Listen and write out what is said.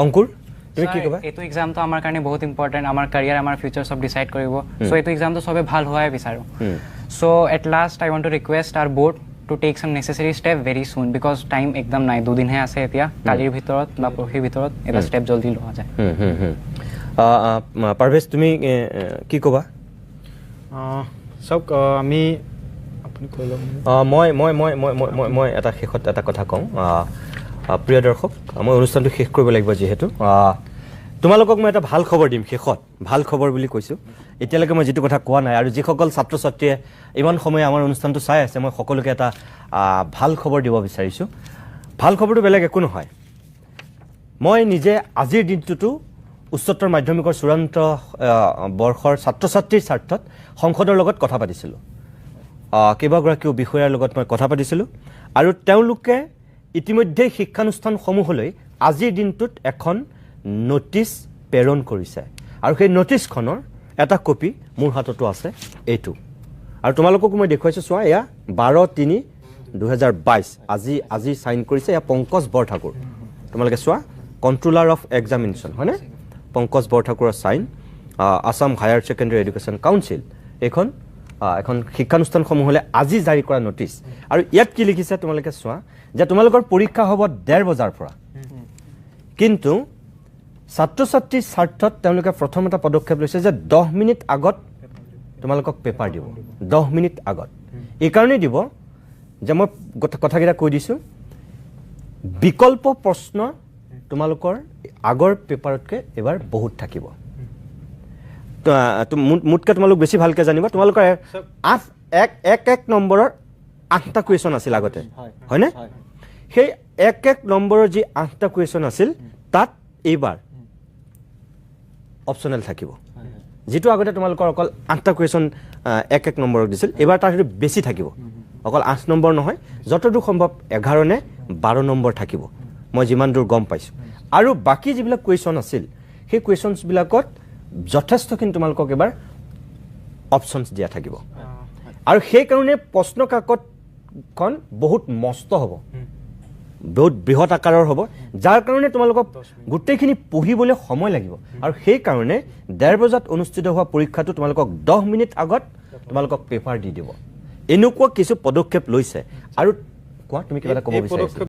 অংকুৰ তুমি কি কবা এটো এক্সাম তো আমাৰ কাৰণে বহুত ইম্পৰ্টেন্ট আমাৰ ক্যাৰিয়াৰ আমাৰ ফিউচাৰ সব ডিসাইড কৰিব সো এটো এক্সাম তো সবে ভাল হোৱাই বিচাৰো so at last I want to request our board to take some necessary step very soon because time ekdam nai do din he ase etia kalir bhitorot ba prohi bhitorot eta step joldi loa jay parvesh tumi ki koba sab ami apni koilo মই এটা শেষত এটা কথা কওঁ প্ৰিয় দৰ্শক মই অনুষ্ঠানটো শেষ কৰিব লাগিব যেহেতু তোমালোকক মই এটা ভাল খবৰ দিম শেষত ভাল খবৰ বুলি কৈছো এতিয়ালৈকে মই যেটো কথা কোৱা নাই আৰু যিসকল ছাত্ৰ ছাত্ৰীয়ে ইমান সময় আমাৰ অনুষ্ঠানটো চাই আছে মই সকলোকে এটা ভাল খবৰ দিব বিচাৰিছো ভাল খবৰটো বেলেগ একো নহয় মই নিজে আজিৰ দিনটোটো উচ্চতৰ মাধ্যমিকৰ চূড়ান্ত বৰ্ষৰ ছাত্ৰ ছাত্ৰীৰ স্বাৰ্থত সংসদৰ লগত কথা পাতিছিলো কেইবাগৰাকীও বিষয়াৰ লগত মই কথা পাতিছিলো আৰু তেওঁলোকে ইতিমধ্যে শিক্ষানুষ্ঠানসমূহলৈ আজিৰ দিনটোত এখন নোটিছ প্ৰেৰণ কৰিছে আৰু সেই নোটিছখনৰ এটা কপি মোৰ হাততো আছে এইটো আৰু তোমালোকক মই দেখুৱাইছো চোৱা এয়া 12/3/2022 আজি সাইন কৰিছে এয়া পংকজ বৰঠাকুৰ তোমালোকে চোৱা কন্ট্ৰোলাৰ অফ এক্সামিনেশন হয়নে পংকজ বৰঠাকুৰৰ sign Assam higher secondary education council এখন শিক্ষানুষ্ঠানসমূহলৈ আজি জাৰি কৰা নোটিছ আৰু ইয়াত কি লিখিছে তোমালোকে চোৱা যে তোমালোকৰ পৰীক্ষা হ'ব 1:30 বজাৰ পৰা কিন্তু ছাত্ৰ ছাত্ৰীৰ স্বাৰ্থত তেওঁলোকে প্ৰথম এটা পদক্ষেপ লৈছে যে 10 মিনিট আগত তোমালোকক পেপাৰ দিব 10 মিনিট আগত এই কাৰণে দিব যে মই কথাকেইটা কৈ দিছো বিকল্প প্ৰশ্ন তোমালোকৰ আগৰ পেপাৰতকে এবাৰ বহুত থাকিব তো মুটকে তোমালোক বেছি ভালকে জানিবা তোমালোকৰ এক নম্বৰৰ 8টা কুৱেশ্যন আছিল আগতে হয়নে সেই এক নম্বৰৰ যি 8টা কুৱেশ্যন আছিল তাত এইবাৰ অপচনেল থাকিব যেটো আগতে তোমালোকৰ অকল 8টা কুৱেশ্যন এক নম্বৰক দিছিল এবাৰ তাৰ বেছি থাকিব অকল 8 নম্বৰ নহয় যতদূৰ সম্ভৱ 11 নে 12 নম্বৰ থাকিব মই যিমান দূৰ গম পাইছো আৰু বাকি যিবিলাক কুৱেশ্যন আছিল সেই কুৱেশ্যনছ বিলাকত যথেষ্টখিনি তোমালোকক এবাৰ অপচনছ দিয়া থাকিব আৰু সেই কাৰণে প্ৰশ্ন কাকতখন বহুত মস্ত হ'ব বহুত বৃহৎ আকাৰৰ হ'ব যাৰ কাৰণে তোমালোকক গুটেইখিনি পঢ়িবলৈ সময় লাগিব আৰু সেই কাৰণে 1:30 বজাত অনুষ্ঠিত হোৱা পৰীক্ষাটো তোমালোকক 10 মিনিট আগত তোমালোকক পেপাৰ দি দিব এনেকুৱা কিছু পদক্ষেপ লৈছে আৰু কোৱা তুমি কিবা এটা ক'ব বিচাৰিছা